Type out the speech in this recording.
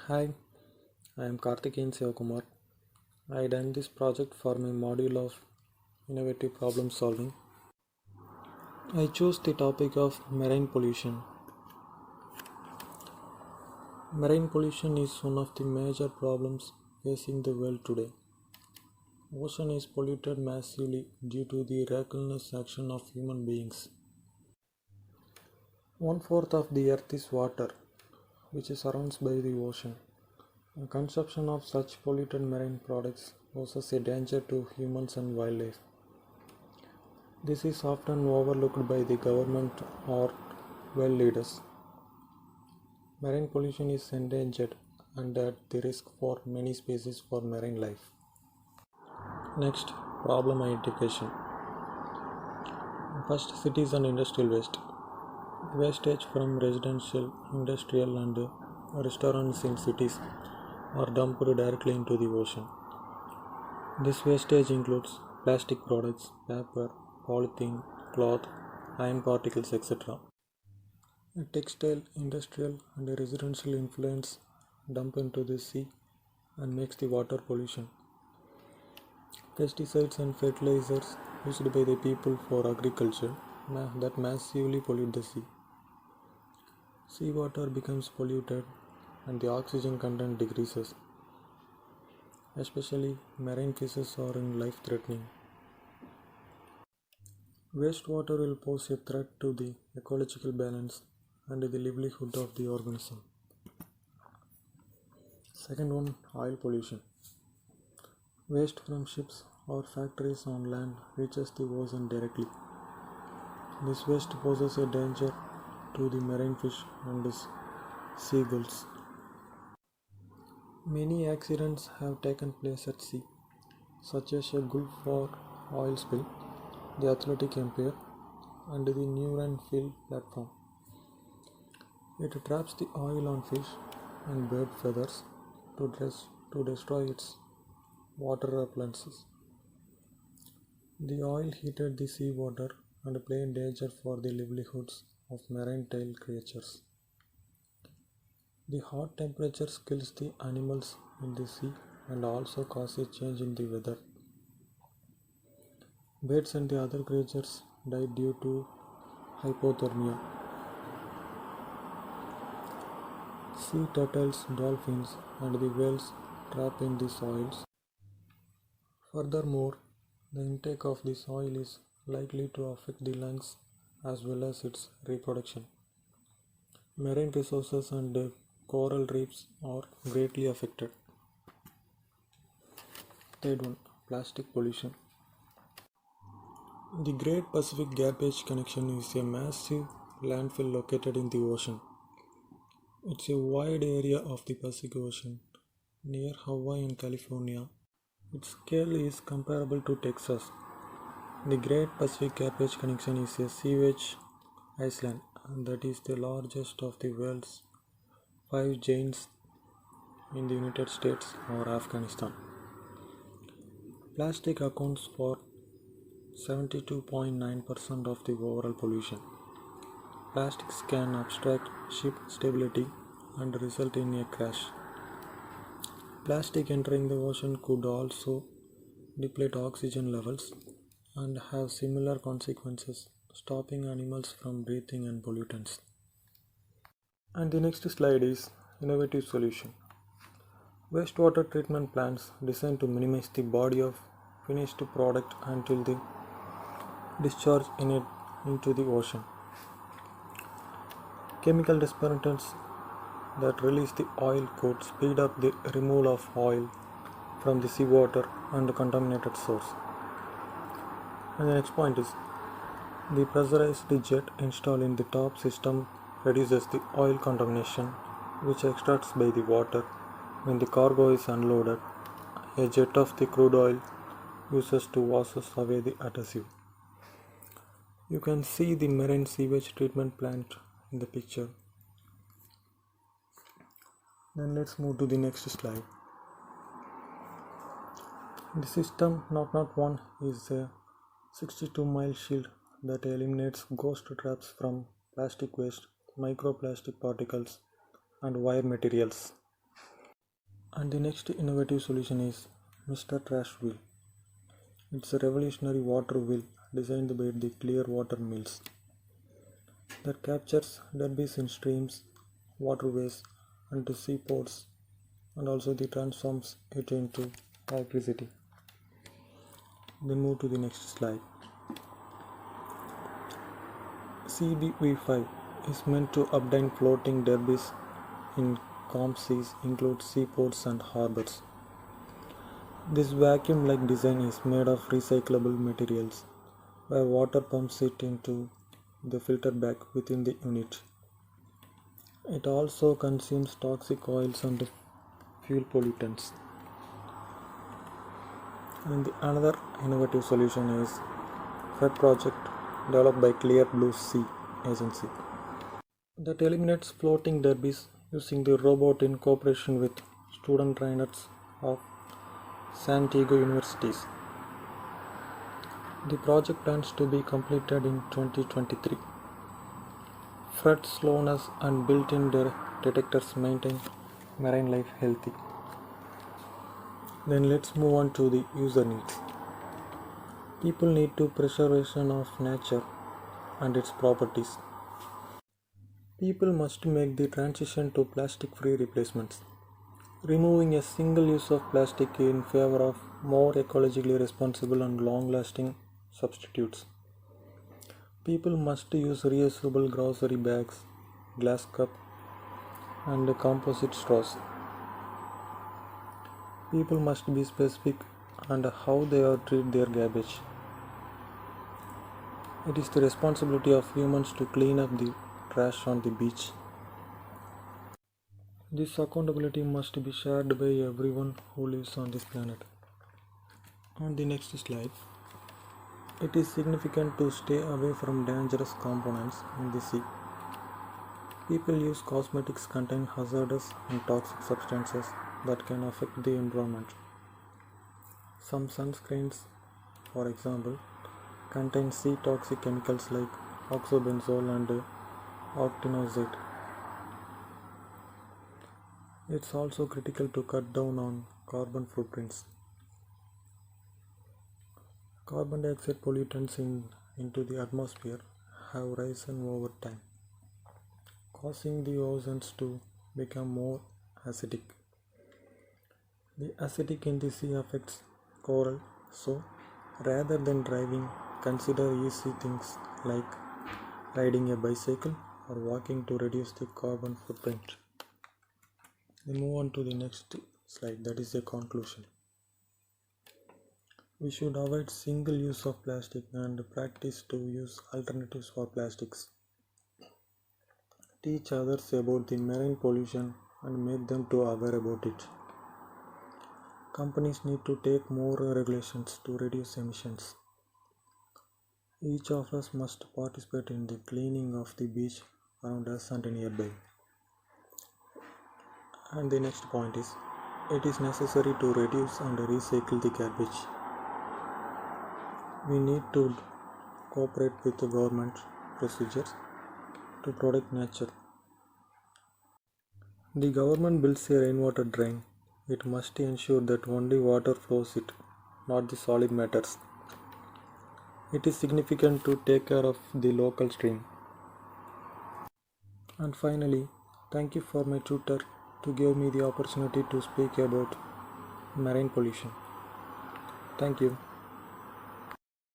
Hi, I am Karthikeyan Sivakumar. I done this project for my module of innovative problem solving. I chose the topic of marine pollution. Marine pollution is one of the major problems facing the world today. Ocean is polluted massively due to the reckless action of human beings. One fourth of the earth is water, which is surrounded by the ocean. The consumption of such polluted marine products poses a danger to humans and wildlife. This is often overlooked by the government or world leaders. Marine pollution is endangered and at the risk for many species for marine life. Next, problem identification. First, cities and industrial waste. Wastage from residential, industrial, and restaurants in cities are dumped directly into the ocean. This wastage includes plastic products, paper, polythene, cloth, iron particles, etc. Textile, industrial, and residential influence dump into the sea and makes the water pollution. Pesticides and fertilizers used by the people for agriculture that massively pollute the sea. Seawater becomes polluted and the oxygen content decreases. Especially marine fishes are in life threatening. Wastewater will pose a threat to the ecological balance and the livelihood of the organism. Second one, oil pollution. Waste from ships or factories on land reaches the ocean directly. This waste poses a danger to the marine fish and the seagulls. Many accidents have taken place at sea, such as a Gulf War oil spill, the Athletic Empire, and the Neuron Field platform. It traps the oil on fish and bird feathers to destroy its water repellents. The oil heated the seawater and placed danger for the livelihoods of marine tail creatures. The hot temperatures kills the animals in the sea and also causes a change in the weather. Birds and the other creatures die due to hypothermia. Sea turtles, dolphins, and the whales trap in the soils. Furthermore, the intake of this oil is likely to affect the lungs as well as its reproduction. Marine resources and coral reefs are greatly affected. Third one, plastic pollution. The Great Pacific Garbage Connection is a massive landfill located in the ocean. It's a wide area of the Pacific Ocean near Hawaii and California. Its scale is comparable to Texas. The Great Pacific Garbage Connection is a sewage island that is the largest of the world's 5 giants in the United States or Afghanistan. Plastic accounts for 72.9% of the overall pollution. Plastics can obstruct ship stability and result in a crash. Plastic entering the ocean could also deplete oxygen levels and have similar consequences, stopping animals from breathing in pollutants. And the next slide is innovative solution. Wastewater treatment plants designed to minimize the body of finished product until the discharge into the ocean. Chemical dispersants that release the oil could speed up the removal of oil from the seawater and the contaminated source. And the next point is the pressurized jet installed in the top system reduces the oil contamination which extracts by the water when the cargo is unloaded. A jet of the crude oil uses to wash away the adhesive. You can see the marine sewage treatment plant in the picture. Then let's move to the next slide. The system Knock Knock 1 is a 62-mile shield that eliminates ghost traps from plastic waste, microplastic particles, and wire materials. And the next innovative solution is Mr. Trash Wheel. It's a revolutionary water wheel designed by the Clearwater Mills that captures debris in streams, waterways, and seaports, and also the transforms it into electricity. Then move to the next slide. CBV5 is meant to obtain floating debris in calm seas, include seaports and harbors. This vacuum-like design is made of recyclable materials, where water pumps it into the filter bag within the unit. It also consumes toxic oils and fuel pollutants. And another innovative solution is FED project developed by Clear Blue Sea Agency that eliminates floating debris using the robot in cooperation with student trainers of San Diego universities. The project plans to be completed in 2023. FED's slowness and built-in detectors maintain marine life healthy. Then let's move on to the user needs. People need to preservation of nature and its properties. People must make the transition to plastic-free replacements, removing a single use of plastic in favor of more ecologically responsible and long-lasting substitutes. People must use reusable grocery bags, glass cup, and composite straws. People must be specific and how they treat their garbage. It is the responsibility of humans to clean up the trash on the beach. This accountability must be shared by everyone who lives on this planet. On the next slide, it is significant to stay away from dangerous components in the sea. People use cosmetics containing hazardous and toxic substances that can affect the environment. Some sunscreens, for example, contain sea toxic chemicals like oxybenzole and octinoxate. It's also critical to cut down on carbon footprints. Carbon dioxide pollutants into the atmosphere have risen over time, causing the oceans to become more acidic. The acidic in the sea affects coral, so rather than driving, consider easy things like riding a bicycle or walking to reduce the carbon footprint. We move on to the next slide, that is a conclusion. We should avoid single use of plastic and practice to use alternatives for plastics. Teach others about the marine pollution and make them to aware about it. Companies need to take more regulations to reduce emissions. Each of us must participate in the cleaning of the beach around us and nearby. And the next point is, it is necessary to reduce and recycle the garbage. We need to cooperate with the government procedures to protect nature. The government builds a rainwater drain. It must ensure that only water flows it, not the solid matters. It is significant to take care of the local stream. And finally, thank you for my tutor to give me the opportunity to speak about marine pollution. Thank you.